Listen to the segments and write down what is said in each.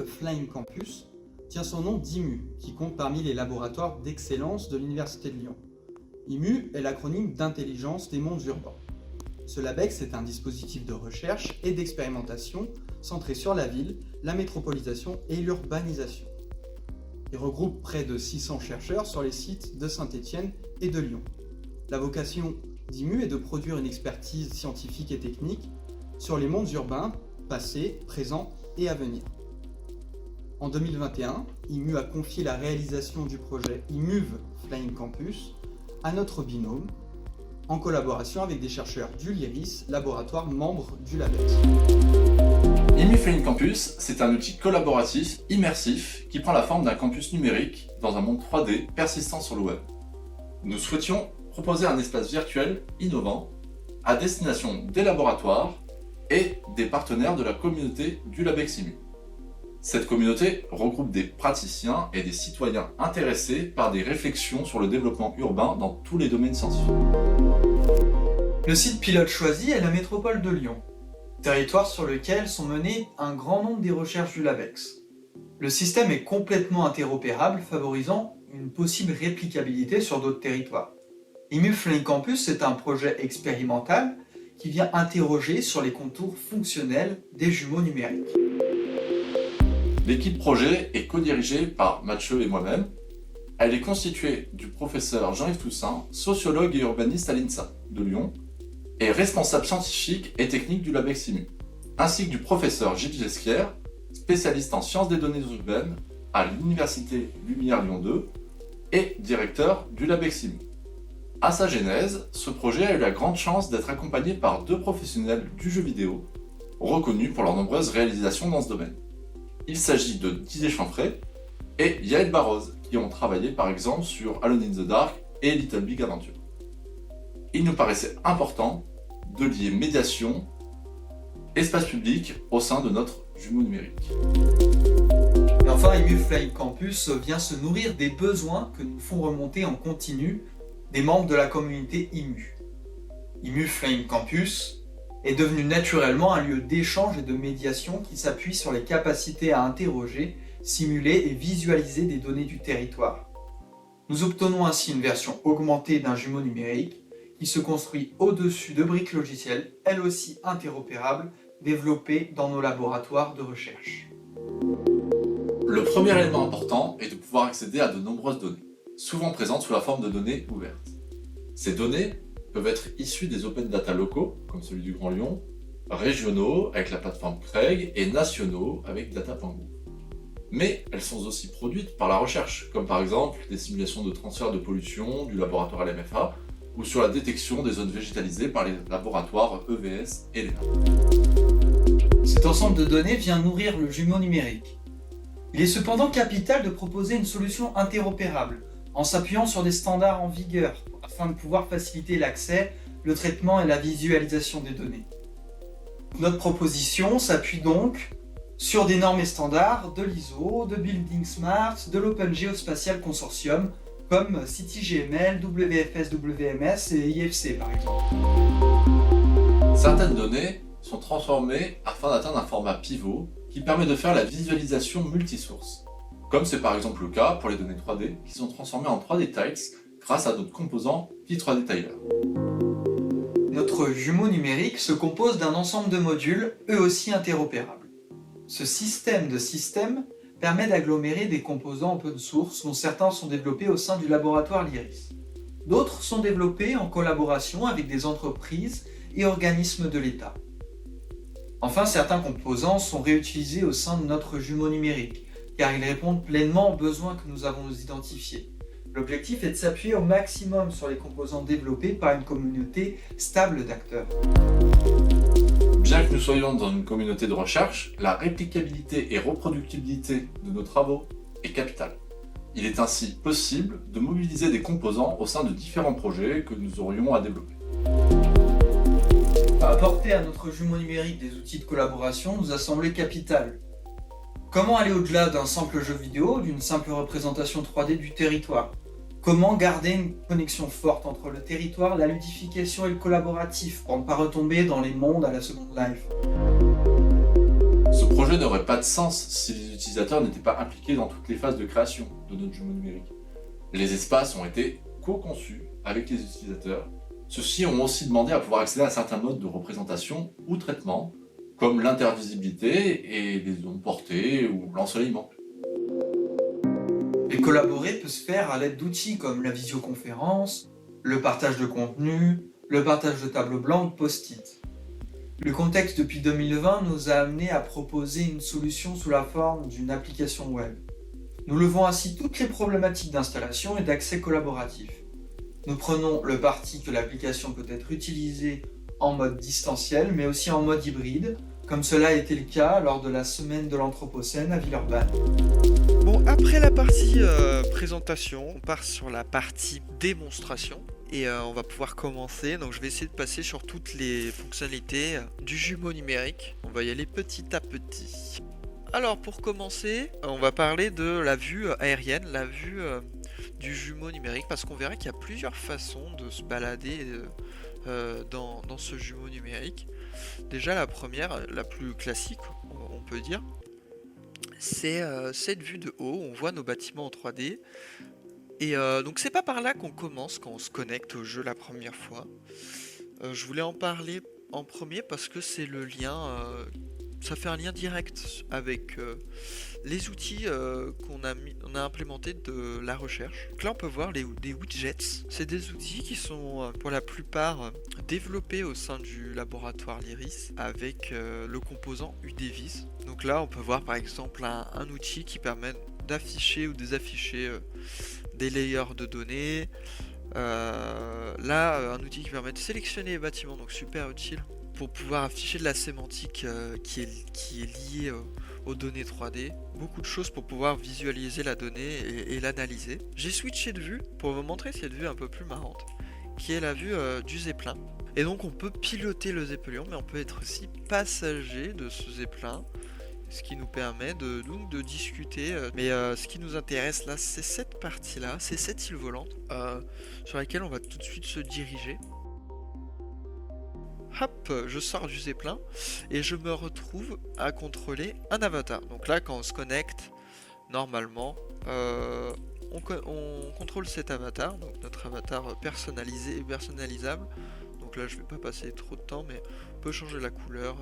Flying Campus tient son nom d'IMU, qui compte parmi les laboratoires d'excellence de l'Université de Lyon. IMU est l'acronyme d'intelligence des mondes urbains. Ce LabEx est un dispositif de recherche et d'expérimentation centré sur la ville, la métropolisation et l'urbanisation. Il regroupe près de 600 chercheurs sur les sites de Saint-Étienne et de Lyon. La vocation d'IMU est de produire une expertise scientifique et technique sur les mondes urbains, passés, présents et à venir. En 2021, IMU a confié la réalisation du projet IMUV Flying Campus à notre binôme, en collaboration avec des chercheurs du LIRIS, laboratoire membre du LabEx. IMU Flying Campus, c'est un outil collaboratif, immersif, qui prend la forme d'un campus numérique dans un monde 3D persistant sur le web. Nous souhaitions proposer un espace virtuel innovant à destination des laboratoires et des partenaires de la communauté du LabEx IMU. Cette communauté regroupe des praticiens et des citoyens intéressés par des réflexions sur le développement urbain dans tous les domaines scientifiques. Le site pilote choisi est la métropole de Lyon, territoire sur lequel sont menées un grand nombre des recherches du LabEx. Le système est complètement interopérable, favorisant une possible réplicabilité sur d'autres territoires. IMU Flying Campus est un projet expérimental qui vient interroger sur les contours fonctionnels des jumeaux numériques. L'équipe projet est co-dirigée par Mathieu et moi-même. Elle est constituée du professeur Jean-Yves Toussaint, sociologue et urbaniste à l'INSA de Lyon, et responsable scientifique et technique du LabEx IMU, ainsi que du professeur Gilles Jesquière, spécialiste en sciences des données urbaines à l'Université Lumière Lyon 2 et directeur du LabEx IMU. À sa genèse, ce projet a eu la grande chance d'être accompagné par deux professionnels du jeu vidéo, reconnus pour leurs nombreuses réalisations dans ce domaine. Il s'agit de Didier Chanfray et Yael Barroz, qui ont travaillé par exemple sur Alone in the Dark et Little Big Adventure. Il nous paraissait important de lier médiation, espace public au sein de notre jumeau numérique. Et enfin, IMU Flying Campus vient se nourrir des besoins que nous font remonter en continu des membres de la communauté IMU. IMU Flying Campus est devenu naturellement un lieu d'échange et de médiation qui s'appuie sur les capacités à interroger, simuler et visualiser des données du territoire. Nous obtenons ainsi une version augmentée d'un jumeau numérique qui se construit au-dessus de briques logicielles, elles aussi interopérables, développées dans nos laboratoires de recherche. Le premier élément important est de pouvoir accéder à de nombreuses données, souvent présentes sous la forme de données ouvertes. Ces données peuvent être issues des open data locaux, comme celui du Grand Lyon, régionaux avec la plateforme Craig et nationaux avec data.gouv. Mais elles sont aussi produites par la recherche, comme par exemple des simulations de transfert de pollution du laboratoire LMFA ou sur la détection des zones végétalisées par les laboratoires EVS et l'ENA. Cet ensemble de données vient nourrir le jumeau numérique. Il est cependant capital de proposer une solution interopérable, en s'appuyant sur des standards en vigueur, afin de pouvoir faciliter l'accès, le traitement et la visualisation des données. Notre proposition s'appuie donc sur des normes et standards de l'ISO, de Building Smart, de l'Open Geospatial Consortium, comme CityGML, WFS-WMS et IFC par exemple. Certaines données sont transformées afin d'atteindre un format pivot qui permet de faire la visualisation multisource, comme c'est par exemple le cas pour les données 3D qui sont transformées en 3D Tiles grâce à notre composant P3D Tiler. Notre jumeau numérique se compose d'un ensemble de modules, eux aussi interopérables. Ce système de systèmes permet d'agglomérer des composants open source dont certains sont développés au sein du laboratoire LIRIS. D'autres sont développés en collaboration avec des entreprises et organismes de l'État. Enfin, certains composants sont réutilisés au sein de notre jumeau numérique, car ils répondent pleinement aux besoins que nous avons identifiés. L'objectif est de s'appuyer au maximum sur les composants développés par une communauté stable d'acteurs. Bien que nous soyons dans une communauté de recherche, la réplicabilité et reproductibilité de nos travaux est capitale. Il est ainsi possible de mobiliser des composants au sein de différents projets que nous aurions à développer. Apporter à notre jumeau numérique des outils de collaboration nous a semblé capital. Comment aller au-delà d'un simple jeu vidéo, d'une simple représentation 3D du territoire ? Comment garder une connexion forte entre le territoire, la ludification et le collaboratif pour ne pas retomber dans les mondes à la Second Life ? Ce projet n'aurait pas de sens si les utilisateurs n'étaient pas impliqués dans toutes les phases de création de notre jumeau numérique. Les espaces ont été co-conçus avec les utilisateurs. Ceux-ci ont aussi demandé à pouvoir accéder à certains modes de représentation ou traitement, comme l'intervisibilité et les zones portées ou l'ensoleillement. Et collaborer peut se faire à l'aide d'outils comme la visioconférence, le partage de contenu, le partage de tableaux blancs ou de post-it. Le contexte depuis 2020 nous a amené à proposer une solution sous la forme d'une application web. Nous levons ainsi toutes les problématiques d'installation et d'accès collaboratif. Nous prenons le parti que l'application peut être utilisée en mode distanciel, mais aussi en mode hybride, comme cela a été le cas lors de la semaine de l'Anthropocène à Villeurbanne. Bon, après la partie présentation, on part sur la partie démonstration. Et on va pouvoir commencer. Donc je vais essayer de passer sur toutes les fonctionnalités du jumeau numérique. On va y aller petit à petit. Alors pour commencer, on va parler de la vue aérienne, la vue du jumeau numérique, parce qu'on verra qu'il y a plusieurs façons de se balader dans ce jumeau numérique. Déjà la première, la plus classique, on peut dire, c'est cette vue de haut, on voit nos bâtiments en 3D. Et donc c'est pas par là qu'on commence quand on se connecte au jeu la première fois. Je voulais en parler en premier parce que c'est le lien, ça fait un lien direct avec les outils on a implémentés de la recherche. Donc là on peut voir des widgets. C'est des outils qui sont pour la plupart développés au sein du laboratoire Lyris avec le composant UDVIS. Donc là on peut voir par exemple un outil qui permet d'afficher ou désafficher des layers de données. Là, un outil qui permet de sélectionner les bâtiments, donc super utile pour pouvoir afficher de la sémantique qui est liée aux données 3D. Beaucoup de choses pour pouvoir visualiser la donnée et l'analyser. J'ai switché de vue pour vous montrer cette vue un peu plus marrante, qui est la vue du zeppelin. Et donc on peut piloter le zeppelin, mais on peut être aussi passager de ce zeppelin, ce qui nous permet de discuter. Mais ce qui nous intéresse là, c'est cette partie-là, c'est cette île volante sur laquelle on va tout de suite se diriger. Hop, je sors du zeppelin et je me retrouve à contrôler un avatar. Donc là, quand on se connecte, normalement, on contrôle cet avatar, donc notre avatar personnalisé et personnalisable. Donc là, je vais pas passer trop de temps, mais on peut changer la couleur,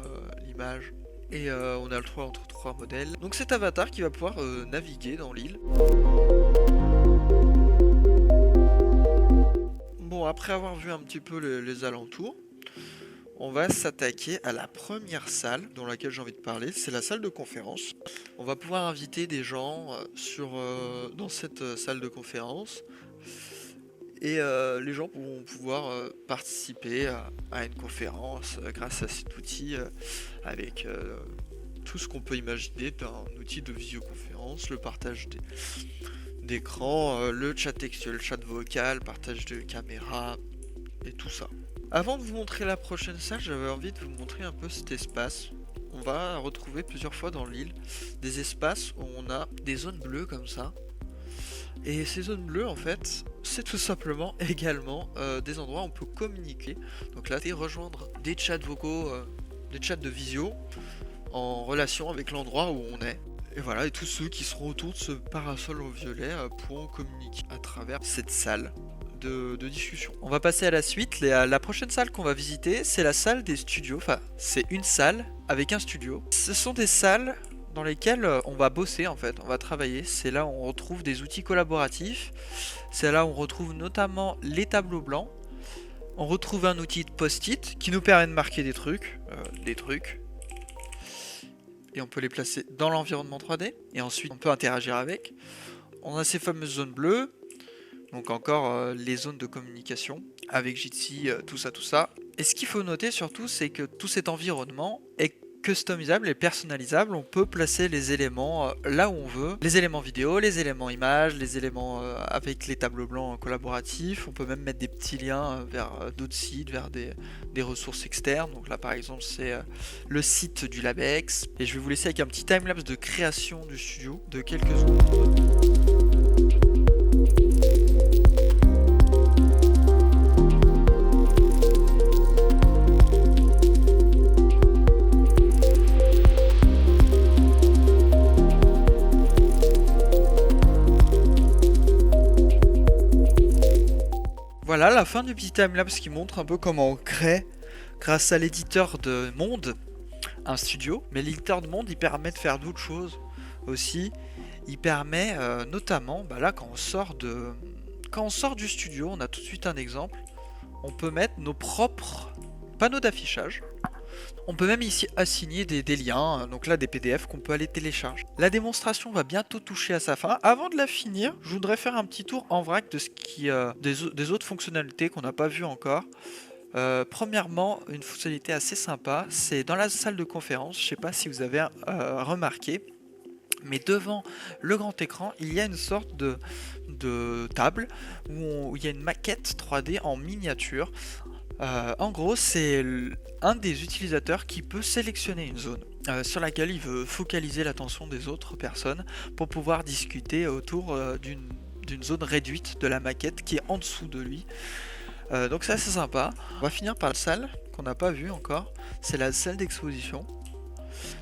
l'image. Et on a le choix entre 3 modèles. Donc cet avatar qui va pouvoir naviguer dans l'île. Bon, après avoir vu un petit peu les alentours, on va s'attaquer à la première salle dans laquelle j'ai envie de parler. C'est la salle de conférence. On va pouvoir inviter des gens dans cette salle de conférence. Et les gens vont pouvoir participer à une conférence grâce à cet outil avec tout ce qu'on peut imaginer d'un outil de visioconférence, le partage d'écran, le chat textuel, le chat vocal, partage de caméra et tout ça. Avant de vous montrer la prochaine salle, j'avais envie de vous montrer un peu cet espace. On va retrouver plusieurs fois dans l'île des espaces où on a des zones bleues comme ça. Et ces zones bleues, en fait, c'est tout simplement également des endroits où on peut communiquer. Donc là, c'est rejoindre des chats vocaux, des chats de visio en relation avec l'endroit où on est. Et voilà, et tous ceux qui seront autour de ce parasol au violet pourront communiquer à travers cette salle de discussion. On va passer à la suite. La prochaine salle qu'on va visiter, c'est la salle des studios. Enfin, c'est une salle avec un studio. Ce sont des salles dans lesquelles on va bosser en fait, on va travailler. C'est là où on retrouve des outils collaboratifs. C'est là où on retrouve notamment les tableaux blancs. On retrouve un outil de post-it qui nous permet de marquer des trucs. Et on peut les placer dans l'environnement 3D. Et ensuite, on peut interagir avec. On a ces fameuses zones bleues. Donc encore les zones de communication avec Jitsi, tout ça. Et ce qu'il faut noter surtout, c'est que tout cet environnement est customisable et personnalisable. On peut placer les éléments là où on veut. Les éléments vidéo, les éléments images, les éléments avec les tableaux blancs collaboratifs. On peut même mettre des petits liens vers d'autres sites, vers des ressources externes. Donc là par exemple c'est le site du Labex. Et je vais vous laisser avec un petit timelapse de création du studio de quelques secondes. Voilà la fin du petit timelapse qui montre un peu comment on crée, grâce à l'éditeur de monde, un studio. Mais l'éditeur de monde, il permet de faire d'autres choses aussi. Il permet notamment, là quand on sort du studio, on a tout de suite un exemple. On peut mettre nos propres panneaux d'affichage. On peut même ici assigner des liens, donc là des PDF qu'on peut aller télécharger. La démonstration va bientôt toucher à sa fin. Avant de la finir, je voudrais faire un petit tour en vrac de ce qui, des autres fonctionnalités qu'on n'a pas vues encore. Premièrement, une fonctionnalité assez sympa, c'est dans la salle de conférence, je ne sais pas si vous avez remarqué, mais devant le grand écran, il y a une sorte de table où il y a une maquette 3D en miniature. En gros, c'est un des utilisateurs qui peut sélectionner une zone sur laquelle il veut focaliser l'attention des autres personnes pour pouvoir discuter autour d'une zone réduite de la maquette qui est en dessous de lui. Donc c'est assez sympa. On va finir par la salle qu'on n'a pas vue encore. C'est la salle d'exposition.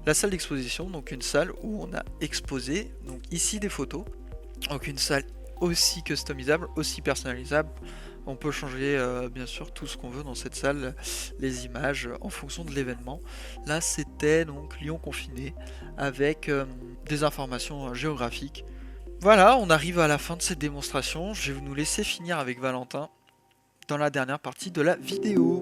La salle d'exposition, donc une salle où on a exposé donc ici des photos. Donc une salle aussi customisable, aussi personnalisable. On peut changer bien sûr tout ce qu'on veut dans cette salle, les images en fonction de l'événement. Là c'était donc Lyon confiné avec des informations géographiques. Voilà, on arrive à la fin de cette démonstration. Je vais nous laisser finir avec Valentin dans la dernière partie de la vidéo.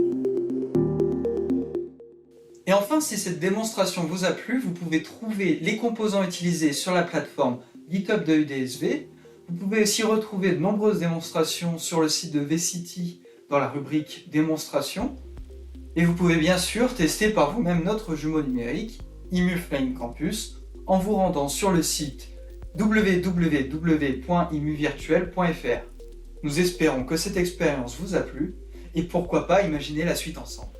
Et enfin, si cette démonstration vous a plu, vous pouvez trouver les composants utilisés sur la plateforme GitHub de UDSV. Vous pouvez aussi retrouver de nombreuses démonstrations sur le site de V-City dans la rubrique démonstration. Et vous pouvez bien sûr tester par vous-même notre jumeau numérique, IMU Flying Campus, en vous rendant sur le site www.imuvirtuel.fr. Nous espérons que cette expérience vous a plu et pourquoi pas imaginer la suite ensemble.